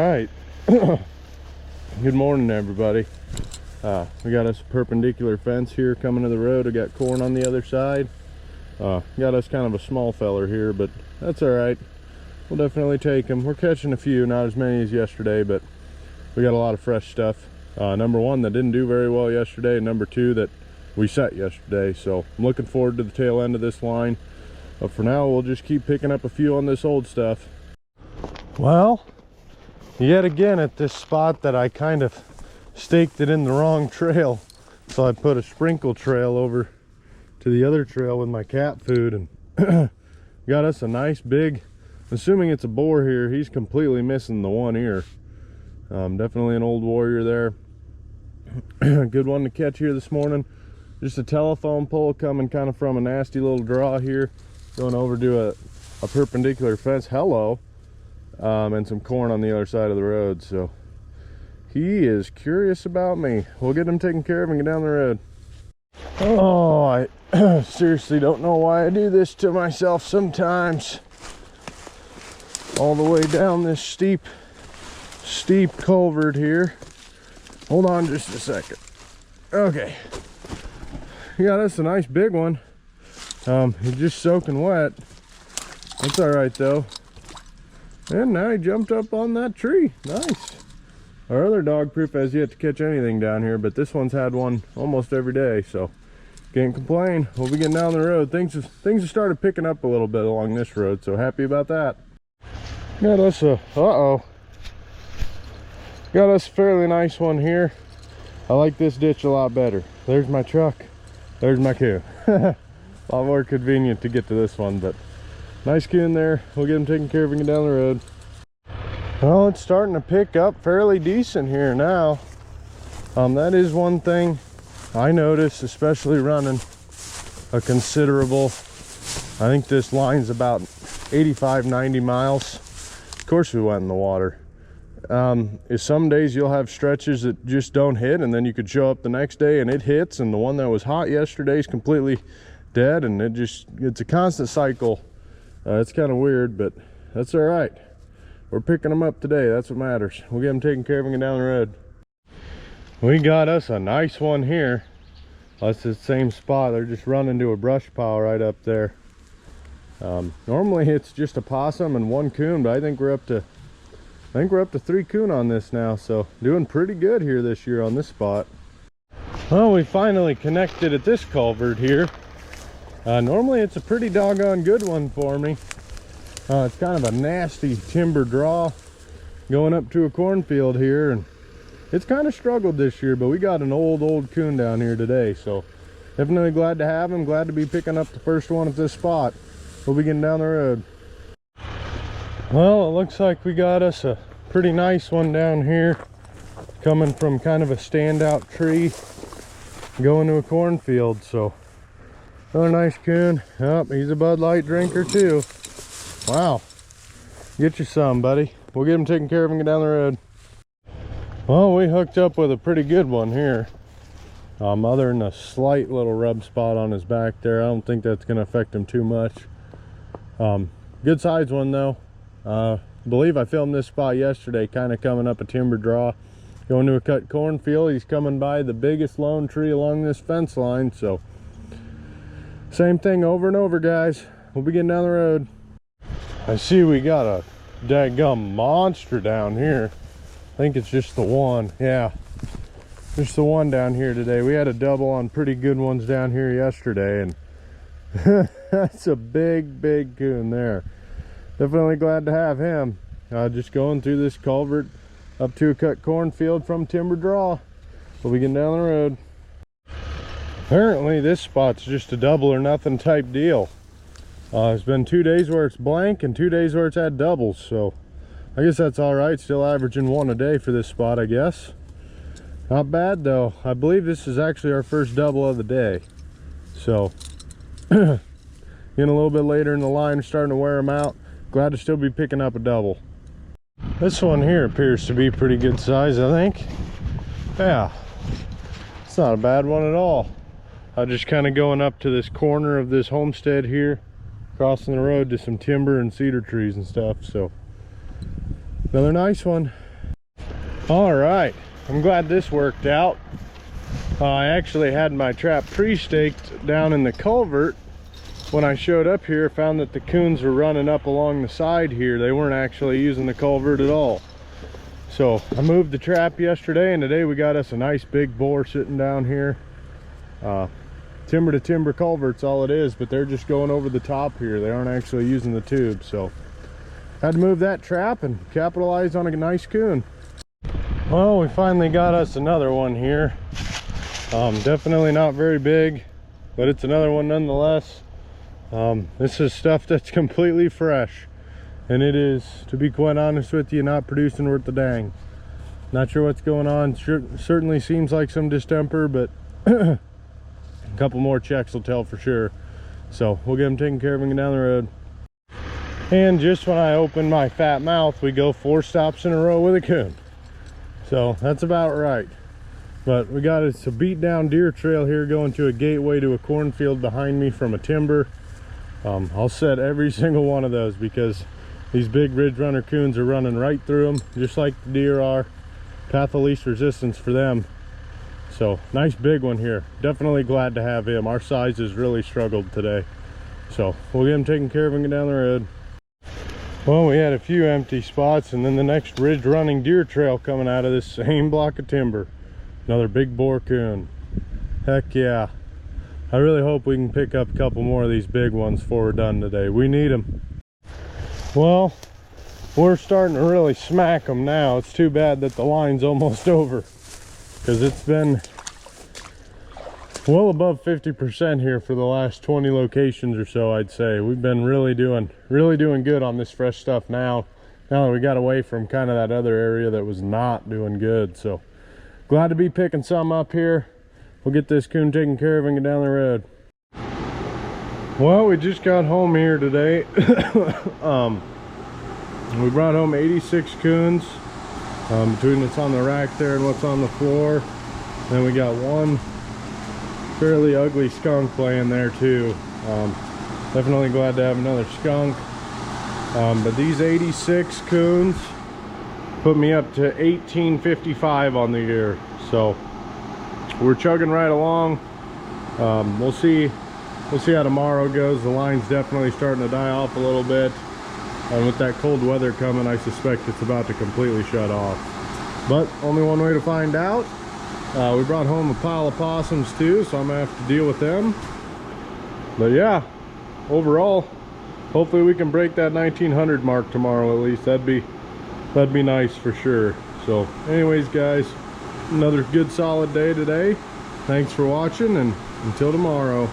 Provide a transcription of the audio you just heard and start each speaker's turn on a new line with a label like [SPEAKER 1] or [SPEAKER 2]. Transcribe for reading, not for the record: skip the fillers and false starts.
[SPEAKER 1] right. Good morning, everybody. We got us a perpendicular fence here coming to the road. I got corn on the other side. Got us kind of a small feller here, but that's all right. We'll definitely take them. We're catching a few, not as many as yesterday, but we got a lot of fresh stuff. Number one, that didn't do very well yesterday, and number two, that we set yesterday. So I'm looking forward to the tail end of this line. But for now, we'll just keep picking up a few on this old stuff. Well, yet again at this spot that I kind of staked it in the wrong trail. So I put a sprinkle trail over to the other trail with my cat food, and got us a nice big, assuming it's a boar here. He's completely missing the one ear. Definitely an old warrior there. Good one to catch here this morning. Just a telephone pole coming kind of from a nasty little draw here, going over to a perpendicular fence. Hello. And some corn on the other side of the road. So he is curious about me. We'll get him taken care of and get down the road. Oh, I seriously don't know why I do this to myself sometimes. All the way down this steep culvert here. Hold on just a second. Okay. Yeah, that's a nice big one. He's just soaking wet. That's all right though. And now he jumped up on that tree. Nice. Our other dog proof has yet to catch anything down here, but this one's had one almost every day, so can't complain. We'll be getting down the road. Things have started picking up a little bit along this road, so happy about that. Got us a got us a fairly nice one here. I like this ditch a lot better. There's my truck. There's my coon. A lot more convenient to get to this one, but nice coon there. We'll get him taken care of and get down the road. Well, it's starting to pick up fairly decent here now. That is one thing I noticed, especially running a considerable, I think this line's about 85-90 miles. Of course we went in the water. Is some days you'll have stretches that just don't hit, and then you could show up the next day and it hits, and the one that was hot yesterday is completely dead, and it's a constant cycle. It's kind of weird, but that's all right. We're picking them up today. That's what matters. We'll get them taken care of and get down the road. We got us a nice one here. That's the same spot. They're just running to a brush pile right up there. Normally it's just a possum and one coon, but I think we're up to 3 coon on this now. So doing pretty good here this year on this spot. Well, we finally connected at this culvert here. Normally it's a pretty doggone good one for me. It's kind of a nasty timber draw going up to a cornfield here, and it's kind of struggled this year, but we got an old coon down here today, so definitely glad to have him. Glad to be picking up the first one at this spot. We'll be getting down the road. Well, it looks like we got us a pretty nice one down here, coming from kind of a standout tree going to a cornfield. So another nice coon. Yep, he's a Bud Light drinker too. Wow. Get you some, buddy. We'll get him taken care of and get down the road. Well, we hooked up with a pretty good one here. Other than a slight little rub spot on his back there, I don't think that's going to affect him too much. Good size one though. I believe I filmed this spot yesterday, kind of coming up a timber draw, going to a cut cornfield. He's coming by the biggest lone tree along this fence line, so same thing over and over, guys. We'll be getting down the road. I see we got a daggum monster down here. I think it's just the one. Yeah, just the one down here today. We had a double on pretty good ones down here yesterday, and that's a big coon there. Definitely glad to have him. Just going through this culvert up to a cut cornfield from timber draw. We'll be getting down the road. Apparently this spot's just a double or nothing type deal. It's been 2 days where it's blank and 2 days where it's had doubles, so I guess that's all right. Still averaging one a day for this spot, I guess. Not bad though. I believe this is actually our first double of the day, so getting a little bit later in the line, starting to wear them out. Glad to still be picking up a double. This one here appears to be pretty good size, I think. Yeah, it's not a bad one at all. I'm just kind of going up to this corner of this homestead here, crossing the road to some timber and cedar trees and stuff. So another nice one. All right, I'm glad this worked out. I actually had my trap pre-staked down in the culvert. When I showed up here, found that the coons were running up along the side here. They weren't actually using the culvert at all. So I moved the trap yesterday, and today we got us a nice big boar sitting down here. Timber to timber culvert's all it is, but they're just going over the top here. They aren't actually using the tube. So had to move that trap and capitalize on a nice coon. Well, we finally got us another one here. Definitely not very big, but it's another one nonetheless. This is stuff that's completely fresh, and it is, to be quite honest with you, not producing worth the dang. Not sure what's going on. Certainly seems like some distemper, but a couple more checks will tell for sure. So we'll get them taken care of and get down the road. And just when I open my fat mouth, we go 4 stops in a row with a coon. So that's about right. But we got a beat down deer trail here going to a gateway to a cornfield behind me from a timber. I'll set every single one of those because these big ridge runner coons are running right through them, just like the deer are. Path of least resistance for them. So nice big one here. Definitely glad to have him. Our size has really struggled today. So we'll get him taken care of and get down the road. Well, we had a few empty spots, and then the next ridge running deer trail coming out of this same block of timber. Another big boar coon. Heck yeah. I really hope we can pick up a couple more of these big ones before we're done today. We need them. Well, we're starting to really smack them now. It's too bad that the line's almost over, because it's been well above 50% here for the last 20 locations or so, I'd say. We've been really doing good on this fresh stuff now that we got away from kind of that other area that was not doing good. So glad to be picking some up here. We'll get this coon taken care of and get down the road. Well, we just got home here today. We brought home 86 coons, between what's on the rack there and what's on the floor. Then we got one fairly ugly skunk laying there too. Definitely glad to have another skunk. But these 86 coons put me up to 1855 on the year. So we're chugging right along. We'll see how tomorrow goes. The line's definitely starting to die off a little bit, and with that cold weather coming, I suspect it's about to completely shut off. But only one way to find out. We brought home a pile of possums too, so I'm gonna have to deal with them. But yeah, overall, hopefully we can break that 1900 mark tomorrow at least. That'd be nice for sure. So anyways guys, another good solid day today. Thanks for watching, and until tomorrow.